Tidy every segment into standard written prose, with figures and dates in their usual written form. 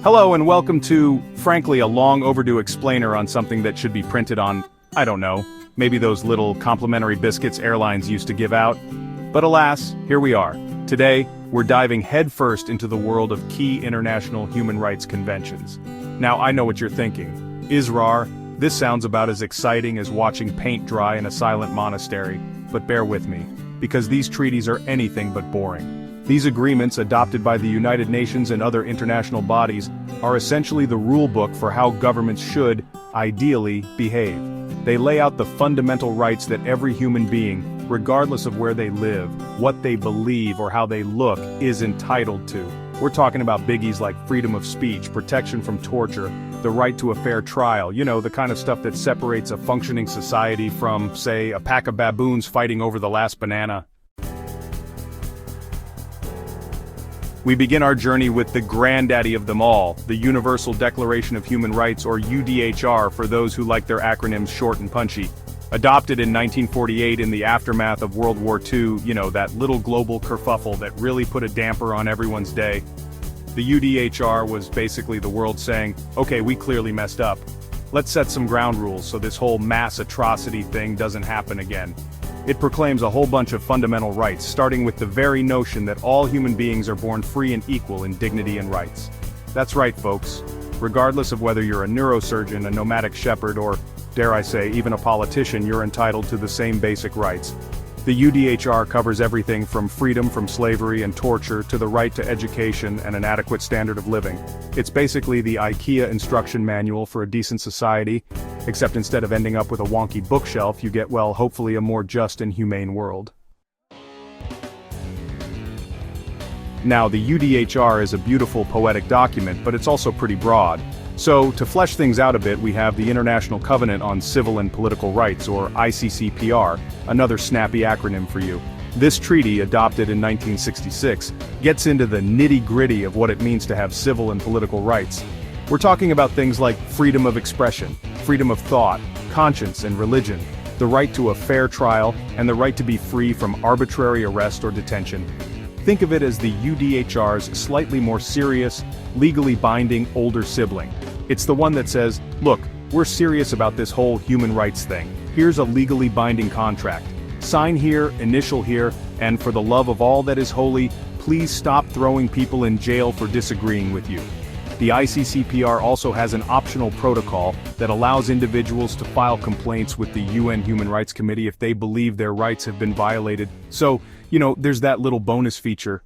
Hello and welcome to, frankly, a long overdue explainer on something that should be printed on, I don't know, maybe those little complimentary biscuits airlines used to give out. But alas, here we are. Today, we're diving headfirst into the world of key international human rights conventions. Now I know what you're thinking. ISRAR, this sounds about as exciting as watching paint dry in a silent monastery, but bear with me, because these treaties are anything but boring. These agreements, adopted by the United Nations and other international bodies, are essentially the rule book for how governments should, ideally, behave. They lay out the fundamental rights that every human being, regardless of where they live, what they believe, or how they look, is entitled to. We're talking about biggies like freedom of speech, protection from torture, the right to a fair trial, you know, the kind of stuff that separates a functioning society from, say, a pack of baboons fighting over the last banana. We begin our journey with the granddaddy of them all, the Universal Declaration of Human Rights, or UDHR for those who like their acronyms short and punchy. Adopted in 1948 in the aftermath of World War II, you know, that little global kerfuffle that really put a damper on everyone's day. The UDHR was basically the world saying, okay, we clearly messed up. Let's set some ground rules so this whole mass atrocity thing doesn't happen again. It proclaims a whole bunch of fundamental rights, starting with the very notion that all human beings are born free and equal in dignity and rights. That's right, folks. Regardless of whether you're a neurosurgeon, a nomadic shepherd, or, dare I say, even a politician, you're entitled to the same basic rights. The UDHR covers everything from freedom from slavery and torture to the right to education and an adequate standard of living. It's basically the IKEA instruction manual for a decent society, except instead of ending up with a wonky bookshelf, you get, well, hopefully a more just and humane world. Now, the UDHR is a beautiful poetic document, but it's also pretty broad. So, to flesh things out a bit, we have the International Covenant on Civil and Political Rights, or ICCPR, another snappy acronym for you. This treaty, adopted in 1966, gets into the nitty-gritty of what it means to have civil and political rights. We're talking about things like freedom of expression, freedom of thought, conscience and religion, the right to a fair trial, and the right to be free from arbitrary arrest or detention. Think of it as the UDHR's slightly more serious, legally binding older sibling. It's the one that says, look, we're serious about this whole human rights thing. Here's a legally binding contract. Sign here, initial here, and for the love of all that is holy, please stop throwing people in jail for disagreeing with you. The ICCPR also has an optional protocol that allows individuals to file complaints with the UN Human Rights Committee if they believe their rights have been violated. So, you know, there's that little bonus feature.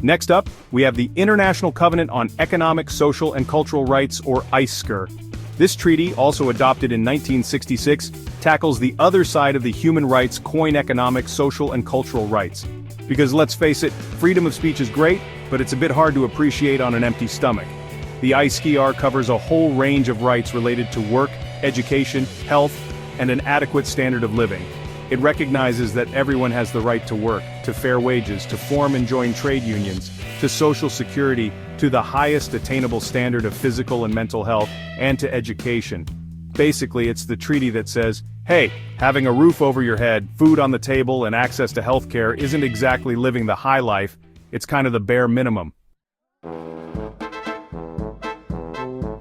Next up, we have the International Covenant on Economic, Social and Cultural Rights, or ICESCR. This treaty, also adopted in 1966, tackles the other side of the human rights coin: economic, social and cultural rights. Because let's face it, freedom of speech is great, but it's a bit hard to appreciate on an empty stomach. The ICESCR covers a whole range of rights related to work, education, health, and an adequate standard of living. It recognizes that everyone has the right to work, to fair wages, to form and join trade unions, to social security, to the highest attainable standard of physical and mental health, and to education. Basically, it's the treaty that says, hey, having a roof over your head, food on the table, and access to healthcare isn't exactly living the high life, it's kind of the bare minimum.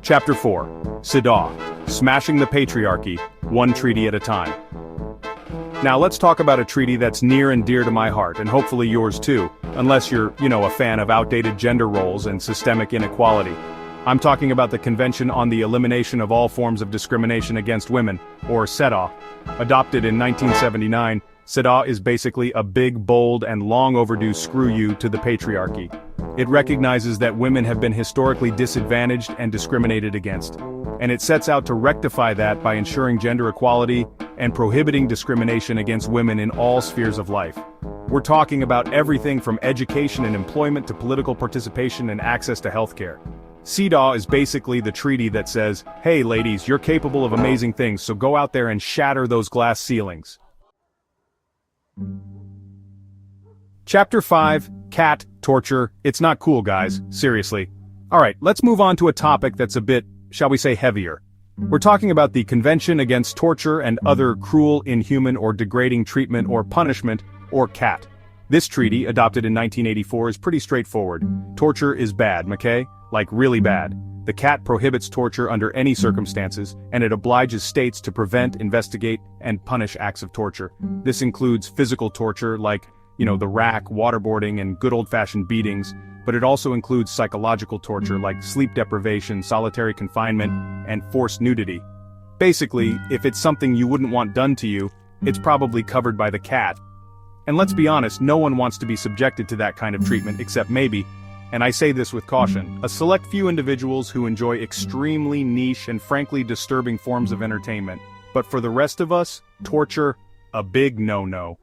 Chapter 4. CEDAW. Smashing the Patriarchy, one treaty at a time. Now let's talk about a treaty that's near and dear to my heart, and hopefully yours too, unless you're, a fan of outdated gender roles and systemic inequality. I'm talking about the Convention on the Elimination of All Forms of Discrimination Against Women, or CEDAW. Adopted in 1979, CEDAW is basically a big, bold, and long overdue screw you to the patriarchy. It recognizes that women have been historically disadvantaged and discriminated against. And it sets out to rectify that by ensuring gender equality and prohibiting discrimination against women in all spheres of life. We're talking about everything from education and employment to political participation and access to healthcare. CEDAW is basically the treaty that says, hey ladies, you're capable of amazing things, so go out there and shatter those glass ceilings. Chapter 5, Cat, Torture. It's not cool, guys, seriously. Alright, let's move on to a topic that's a bit, shall we say, heavier. We're talking about the Convention Against Torture and Other Cruel, Inhuman or Degrading Treatment or Punishment, or CAT. This treaty, adopted in 1984, is pretty straightforward. Torture is bad, McKay? Like really bad. The CAT prohibits torture under any circumstances, and it obliges states to prevent, investigate, and punish acts of torture. This includes physical torture like, the rack, waterboarding, and good old-fashioned beatings, but it also includes psychological torture like sleep deprivation, solitary confinement, and forced nudity. Basically, if it's something you wouldn't want done to you, it's probably covered by the CAT. And let's be honest, no one wants to be subjected to that kind of treatment except maybe, and I say this with caution, a select few individuals who enjoy extremely niche and frankly disturbing forms of entertainment. But for the rest of us, torture, a big no-no.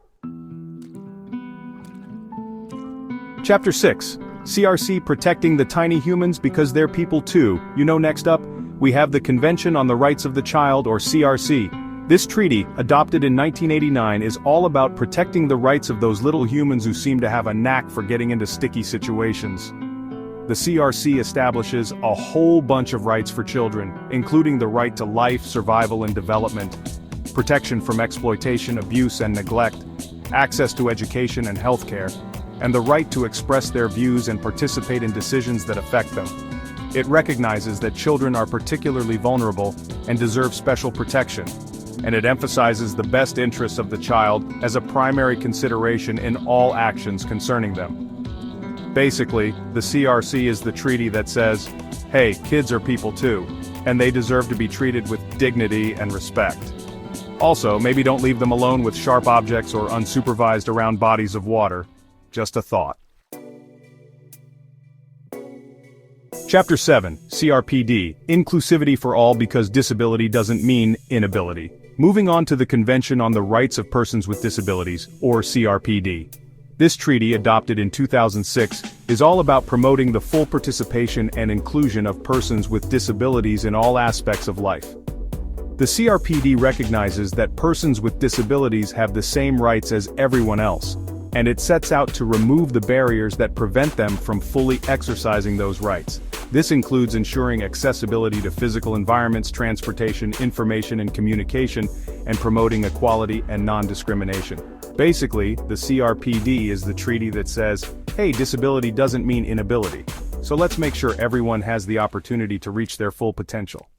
Chapter 6. CRC protecting the tiny humans because they're people too. Next up, we have the Convention on the Rights of the Child, or CRC. This treaty, adopted in 1989, is all about protecting the rights of those little humans who seem to have a knack for getting into sticky situations. The CRC establishes a whole bunch of rights for children, including the right to life, survival, and development, protection from exploitation, abuse, and neglect, access to education and healthcare, and the right to express their views and participate in decisions that affect them. It recognizes that children are particularly vulnerable and deserve special protection, and it emphasizes the best interests of the child as a primary consideration in all actions concerning them. Basically, the CRC is the treaty that says, hey, kids are people too, and they deserve to be treated with dignity and respect. Also, maybe don't leave them alone with sharp objects or unsupervised around bodies of water. Just a thought. Chapter 7, CRPD, Inclusivity for All because disability doesn't mean inability. Moving on to the Convention on the Rights of Persons with Disabilities, or CRPD. This treaty, adopted in 2006, is all about promoting the full participation and inclusion of persons with disabilities in all aspects of life. The CRPD recognizes that persons with disabilities have the same rights as everyone else, and it sets out to remove the barriers that prevent them from fully exercising those rights. This includes ensuring accessibility to physical environments, transportation, information and communication, and promoting equality and non-discrimination. Basically, the CRPD is the treaty that says, hey, disability doesn't mean inability. So let's make sure everyone has the opportunity to reach their full potential.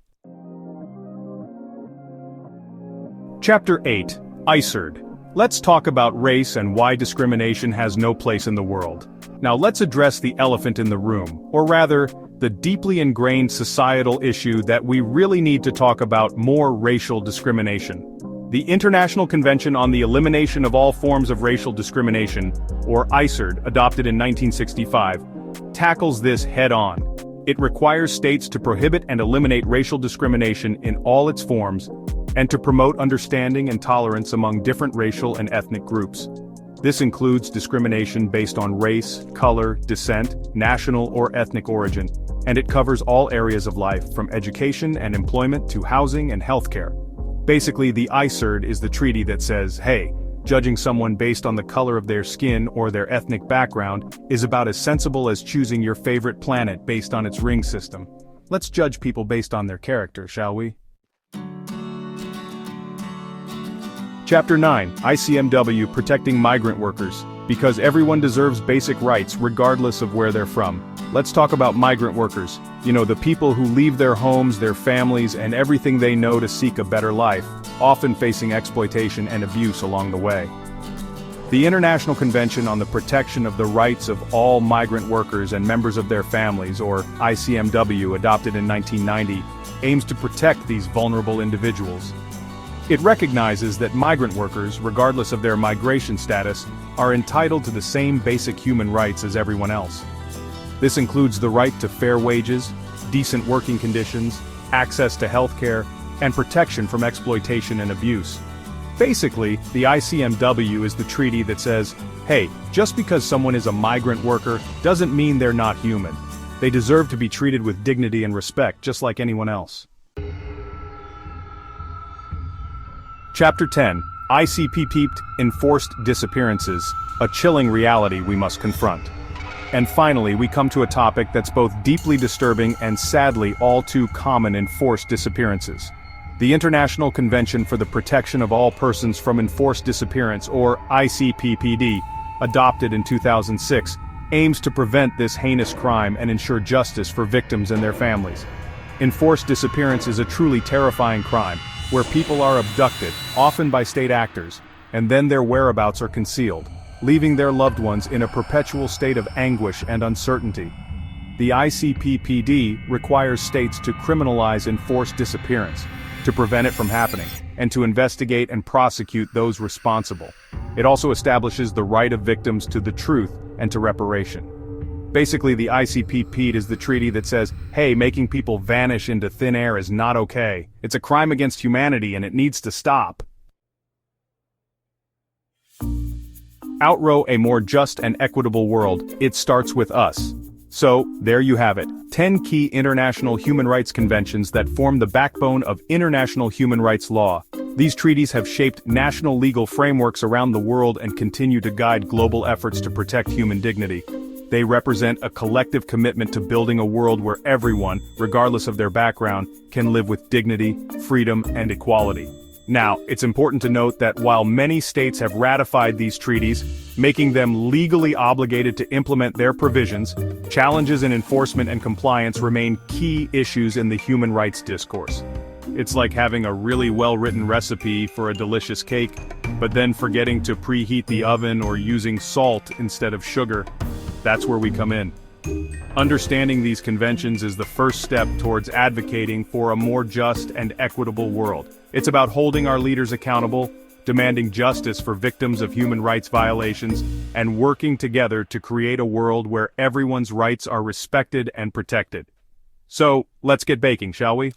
Chapter 8, ICERD. Let's talk about race and why discrimination has no place in the world. Now let's address the elephant in the room, or rather, the deeply ingrained societal issue that we really need to talk about more: racial discrimination. The International Convention on the Elimination of All Forms of Racial Discrimination, or ICERD, adopted in 1965, tackles this head-on. It requires states to prohibit and eliminate racial discrimination in all its forms, and to promote understanding and tolerance among different racial and ethnic groups. This includes discrimination based on race, color, descent, national or ethnic origin, and it covers all areas of life, from education and employment to housing and healthcare. Basically, the ICERD is the treaty that says, hey, judging someone based on the color of their skin or their ethnic background is about as sensible as choosing your favorite planet based on its ring system. Let's judge people based on their character, shall we? Chapter 9, ICMW Protecting Migrant Workers, because everyone deserves basic rights regardless of where they're from. Let's talk about migrant workers. The people who leave their homes, their families, and everything they know to seek a better life, often facing exploitation and abuse along the way. The International Convention on the Protection of the Rights of All Migrant Workers and Members of Their Families, or ICMW, adopted in 1990, aims to protect these vulnerable individuals. It recognizes that migrant workers, regardless of their migration status, are entitled to the same basic human rights as everyone else. This includes the right to fair wages, decent working conditions, access to healthcare, and protection from exploitation and abuse. Basically, the ICMW is the treaty that says, hey, just because someone is a migrant worker doesn't mean they're not human. They deserve to be treated with dignity and respect, just like anyone else. Chapter 10, ICCPR, Enforced Disappearances, a chilling reality we must confront. And finally, we come to a topic that's both deeply disturbing and sadly all too common in forced disappearances. The International Convention for the Protection of All Persons from Enforced Disappearance, or ICCPR, adopted in 2006, aims to prevent this heinous crime and ensure justice for victims and their families. Enforced disappearance is a truly terrifying crime, where people are abducted, often by state actors, and then their whereabouts are concealed, leaving their loved ones in a perpetual state of anguish and uncertainty. The ICCPD requires states to criminalize enforced disappearance, to prevent it from happening, and to investigate and prosecute those responsible. It also establishes the right of victims to the truth and to reparation. Basically, the ICCPD is the treaty that says, hey, making people vanish into thin air is not okay. It's a crime against humanity and it needs to stop. Outrow a more just and equitable world, it starts with us. So, there you have it, 10 key international human rights conventions that form the backbone of international human rights law. These treaties have shaped national legal frameworks around the world and continue to guide global efforts to protect human dignity. They represent a collective commitment to building a world where everyone, regardless of their background, can live with dignity, freedom, and equality. Now, it's important to note that while many states have ratified these treaties, making them legally obligated to implement their provisions, challenges in enforcement and compliance remain key issues in the human rights discourse. It's like having a really well-written recipe for a delicious cake, but then forgetting to preheat the oven or using salt instead of sugar. That's where we come in. Understanding these conventions is the first step towards advocating for a more just and equitable world. It's about holding our leaders accountable, demanding justice for victims of human rights violations, and working together to create a world where everyone's rights are respected and protected. So, let's get baking, shall we?